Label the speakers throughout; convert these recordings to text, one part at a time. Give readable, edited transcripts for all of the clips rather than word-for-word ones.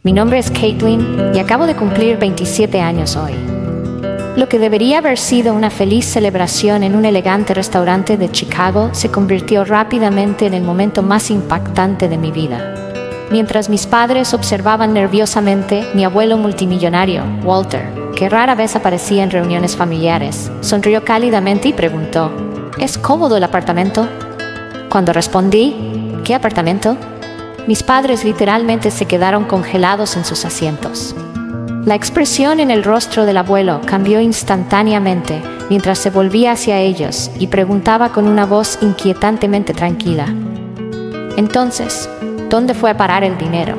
Speaker 1: Mi nombre es Caitlin y acabo de cumplir 27 años hoy. Lo que debería haber sido una feliz celebración en un elegante restaurante de Chicago se convirtió rápidamente en el momento más impactante de mi vida. Mientras mis padres observaban nerviosamente, mi abuelo multimillonario, Walter, que rara vez aparecía en reuniones familiares, sonrió cálidamente y preguntó: ¿Es cómodo el apartamento? Cuando respondí: ¿Qué apartamento?, mis padres literalmente se quedaron congelados en sus asientos. La expresión en el rostro del abuelo cambió instantáneamente mientras se volvía hacia ellos y preguntaba con una voz inquietantemente tranquila: Entonces, ¿dónde fue a parar el dinero?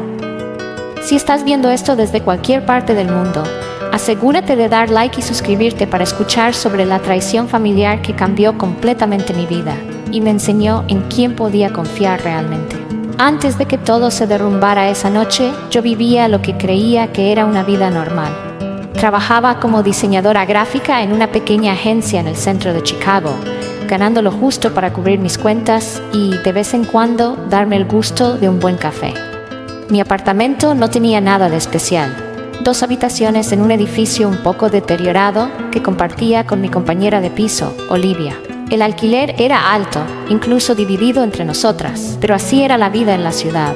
Speaker 1: Si estás viendo esto desde cualquier parte del mundo, asegúrate de dar like y suscribirte para escuchar sobre la traición familiar que cambió completamente mi vida y me enseñó en quién podía confiar realmente. Antes de que todo se derrumbara esa noche, yo vivía lo que creía que era una vida normal. Trabajaba como diseñadora gráfica en una pequeña agencia en el centro de Chicago, ganando lo justo para cubrir mis cuentas y, de vez en cuando, darme el gusto de un buen café. Mi apartamento no tenía nada de especial. 2 habitaciones en un edificio un poco deteriorado que compartía con mi compañera de piso, Olivia. El alquiler era alto, incluso dividido entre nosotras, pero así era la vida en la ciudad.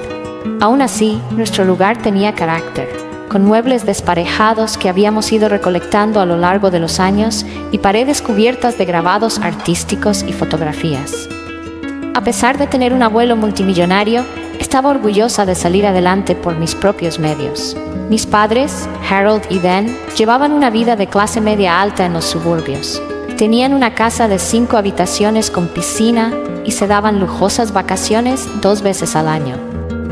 Speaker 1: Aún así, nuestro lugar tenía carácter, con muebles desparejados que habíamos ido recolectando a lo largo de los años y paredes cubiertas de grabados artísticos y fotografías. A pesar de tener un abuelo multimillonario, estaba orgullosa de salir adelante por mis propios medios. Mis padres, Harold y Dan, llevaban una vida de clase media alta en los suburbios. Tenían una casa de 5 habitaciones con piscina y se daban lujosas vacaciones 2 veces al año.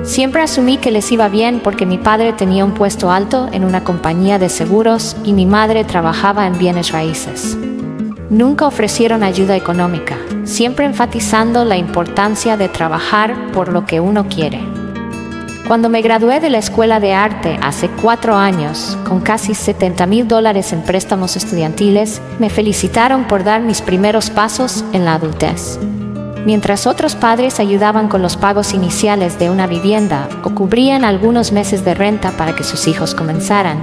Speaker 1: Siempre asumí que les iba bien porque mi padre tenía un puesto alto en una compañía de seguros y mi madre trabajaba en bienes raíces. Nunca ofrecieron ayuda económica, siempre enfatizando la importancia de trabajar por lo que uno quiere. Cuando me gradué de la escuela de arte hace 4 años, con casi $70,000 en préstamos estudiantiles, me felicitaron por dar mis primeros pasos en la adultez. Mientras otros padres ayudaban con los pagos iniciales de una vivienda o cubrían algunos meses de renta para que sus hijos comenzaran,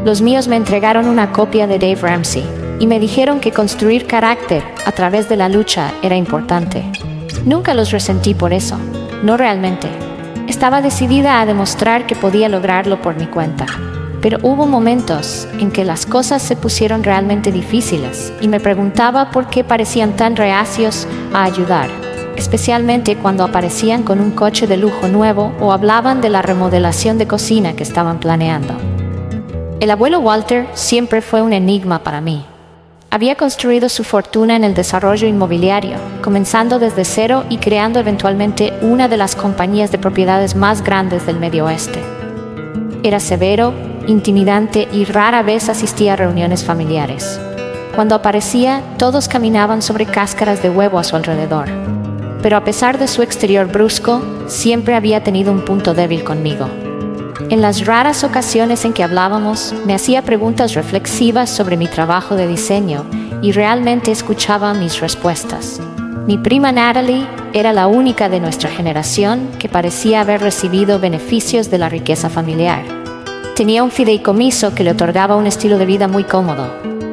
Speaker 1: los míos me entregaron una copia de Dave Ramsey y me dijeron que construir carácter a través de la lucha era importante. Nunca los resentí por eso, no realmente. Estaba decidida a demostrar que podía lograrlo por mi cuenta. Pero hubo momentos en que las cosas se pusieron realmente difíciles y me preguntaba por qué parecían tan reacios a ayudar, especialmente cuando aparecían con un coche de lujo nuevo o hablaban de la remodelación de cocina que estaban planeando. El abuelo Walter siempre fue un enigma para mí. Había construido su fortuna en el desarrollo inmobiliario, comenzando desde cero y creando eventualmente una de las compañías de propiedades más grandes del Medio Oeste. Era severo, intimidante y rara vez asistía a reuniones familiares. Cuando aparecía, todos caminaban sobre cáscaras de huevo a su alrededor. Pero a pesar de su exterior brusco, siempre había tenido un punto débil conmigo. En las raras ocasiones en que hablábamos, me hacía preguntas reflexivas sobre mi trabajo de diseño y realmente escuchaba mis respuestas. Mi prima Natalie era la única de nuestra generación que parecía haber recibido beneficios de la riqueza familiar. Tenía un fideicomiso que le otorgaba un estilo de vida muy cómodo.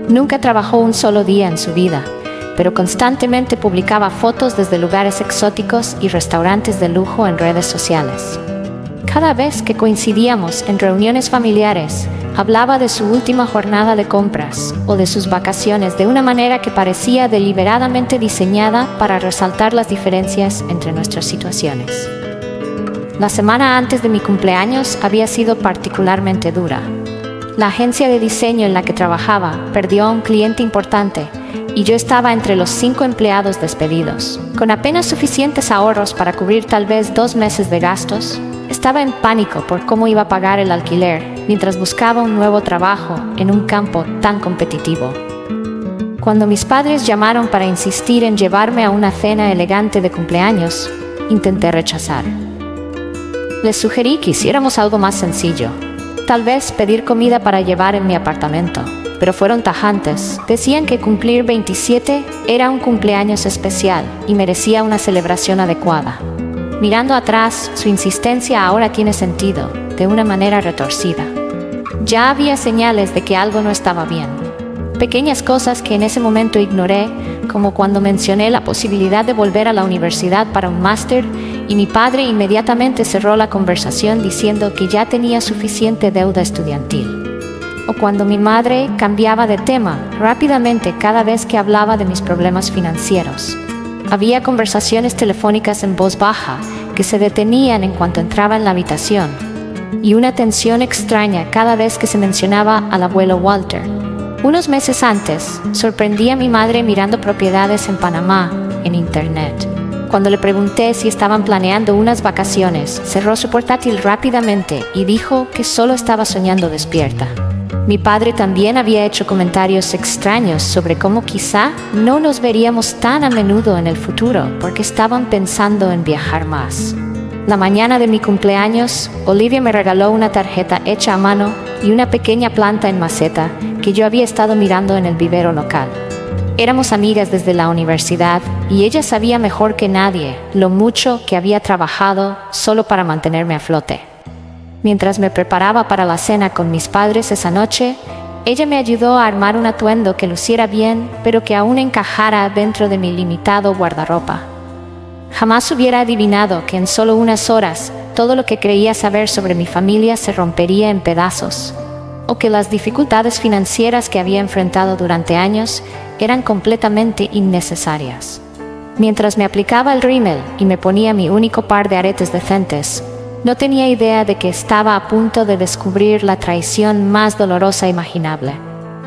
Speaker 1: Nunca trabajó un solo día en su vida, pero constantemente publicaba fotos desde lugares exóticos y restaurantes de lujo en redes sociales. Cada vez que coincidíamos en reuniones familiares, hablaba de su última jornada de compras o de sus vacaciones de una manera que parecía deliberadamente diseñada para resaltar las diferencias entre nuestras situaciones. La semana antes de mi cumpleaños había sido particularmente dura. La agencia de diseño en la que trabajaba perdió a un cliente importante y yo estaba entre los 5 empleados despedidos. Con apenas suficientes ahorros para cubrir tal vez 2 meses de gastos, estaba en pánico por cómo iba a pagar el alquiler mientras buscaba un nuevo trabajo en un campo tan competitivo. Cuando mis padres llamaron para insistir en llevarme a una cena elegante de cumpleaños, intenté rechazar. Les sugerí que hiciéramos algo más sencillo, tal vez pedir comida para llevar en mi apartamento, pero fueron tajantes. Decían que cumplir 27 era un cumpleaños especial y merecía una celebración adecuada. Mirando atrás, su insistencia ahora tiene sentido, de una manera retorcida. Ya había señales de que algo no estaba bien. Pequeñas cosas que en ese momento ignoré, como cuando mencioné la posibilidad de volver a la universidad para un máster, y mi padre inmediatamente cerró la conversación diciendo que ya tenía suficiente deuda estudiantil. O cuando mi madre cambiaba de tema rápidamente cada vez que hablaba de mis problemas financieros. Había conversaciones telefónicas en voz baja que se detenían en cuanto entraba en la habitación, y una tensión extraña cada vez que se mencionaba al abuelo Walter. Unos meses antes, sorprendí a mi madre mirando propiedades en Panamá, en internet. Cuando le pregunté si estaban planeando unas vacaciones, cerró su portátil rápidamente y dijo que solo estaba soñando despierta. Mi padre también había hecho comentarios extraños sobre cómo quizá no nos veríamos tan a menudo en el futuro porque estaban pensando en viajar más. La mañana de mi cumpleaños, Olivia me regaló una tarjeta hecha a mano y una pequeña planta en maceta que yo había estado mirando en el vivero local. Éramos amigas desde la universidad y ella sabía mejor que nadie lo mucho que había trabajado solo para mantenerme a flote. Mientras me preparaba para la cena con mis padres esa noche, ella me ayudó a armar un atuendo que luciera bien, pero que aún encajara dentro de mi limitado guardarropa. Jamás hubiera adivinado que en solo unas horas todo lo que creía saber sobre mi familia se rompería en pedazos, o que las dificultades financieras que había enfrentado durante años eran completamente innecesarias. Mientras me aplicaba el rímel y me ponía mi único par de aretes decentes, no tenía idea de que estaba a punto de descubrir la traición más dolorosa imaginable.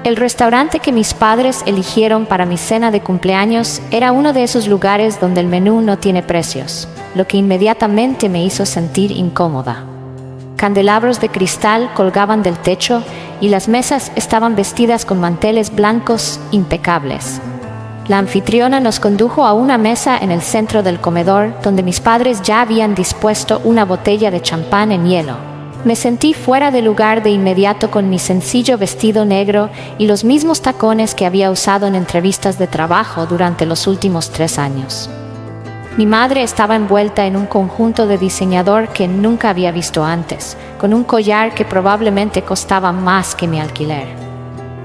Speaker 1: El restaurante que mis padres eligieron para mi cena de cumpleaños era uno de esos lugares donde el menú no tiene precios, lo que inmediatamente me hizo sentir incómoda. Candelabros de cristal colgaban del techo y las mesas estaban vestidas con manteles blancos impecables. La anfitriona nos condujo a una mesa en el centro del comedor, donde mis padres ya habían dispuesto una botella de champán en hielo. Me sentí fuera de lugar de inmediato con mi sencillo vestido negro y los mismos tacones que había usado en entrevistas de trabajo durante los últimos 3 años. Mi madre estaba envuelta en un conjunto de diseñador que nunca había visto antes, con un collar que probablemente costaba más que mi alquiler.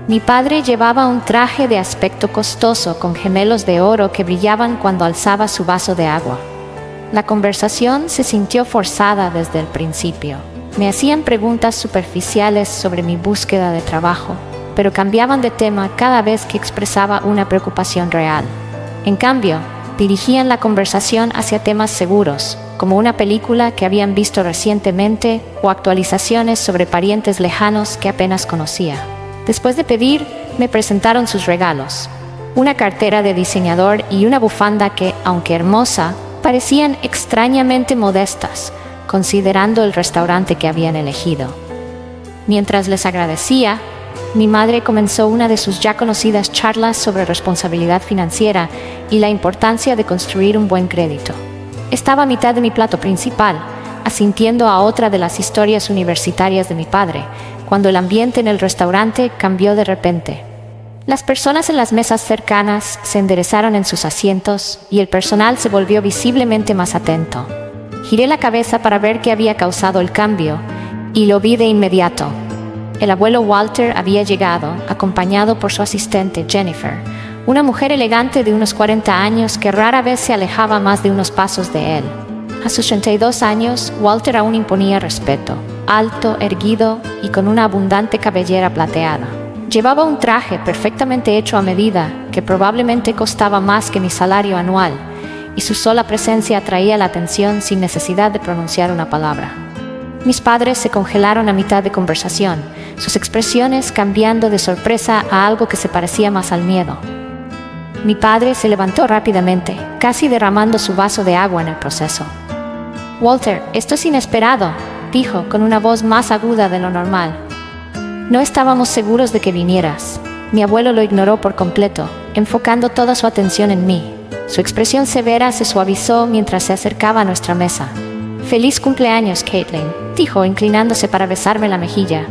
Speaker 1: Mi padre llevaba un traje de aspecto costoso con gemelos de oro que brillaban cuando alzaba su vaso de agua. La conversación se sintió forzada desde el principio. Me hacían preguntas superficiales sobre mi búsqueda de trabajo, pero cambiaban de tema cada vez que expresaba una preocupación real. En cambio, dirigían la conversación hacia temas seguros, como una película que habían visto recientemente o actualizaciones sobre parientes lejanos que apenas conocía. Después de pedir, me presentaron sus regalos, una cartera de diseñador y una bufanda que, aunque hermosa, parecían extrañamente modestas, considerando el restaurante que habían elegido. Mientras les agradecía, mi madre comenzó una de sus ya conocidas charlas sobre responsabilidad financiera y la importancia de construir un buen crédito. Estaba a mitad de mi plato principal, asintiendo a otra de las historias universitarias de mi padre, cuando el ambiente en el restaurante cambió de repente. Las personas en las mesas cercanas se enderezaron en sus asientos y el personal se volvió visiblemente más atento. Giré la cabeza para ver qué había causado el cambio y lo vi de inmediato. El abuelo Walter había llegado, acompañado por su asistente Jennifer, una mujer elegante de unos 40 años que rara vez se alejaba más de unos pasos de él. A sus 32 años, Walter aún imponía respeto, alto, erguido y con una abundante cabellera plateada. Llevaba un traje perfectamente hecho a medida que probablemente costaba más que mi salario anual, y su sola presencia atraía la atención sin necesidad de pronunciar una palabra. Mis padres se congelaron a mitad de conversación, sus expresiones cambiando de sorpresa a algo que se parecía más al miedo. Mi padre se levantó rápidamente, casi derramando su vaso de agua en el proceso. «Walter, esto es inesperado», dijo con una voz más aguda de lo normal. «No estábamos seguros de que vinieras». Mi abuelo lo ignoró por completo, enfocando toda su atención en mí. Su expresión severa se suavizó mientras se acercaba a nuestra mesa. «Feliz cumpleaños, Caitlin», dijo, inclinándose para besarme la mejilla.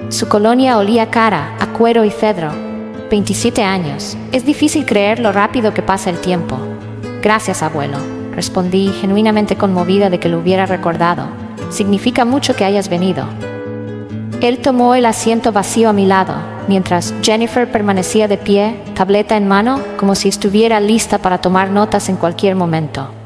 Speaker 1: Su colonia olía cara, a cuero y cedro. 27 años. Es difícil creer lo rápido que pasa el tiempo. «Gracias, abuelo». respondí, genuinamente conmovida de que lo hubiera recordado. Significa mucho que hayas venido. Él tomó el asiento vacío a mi lado, mientras Jennifer permanecía de pie, tableta en mano, como si estuviera lista para tomar notas en cualquier momento.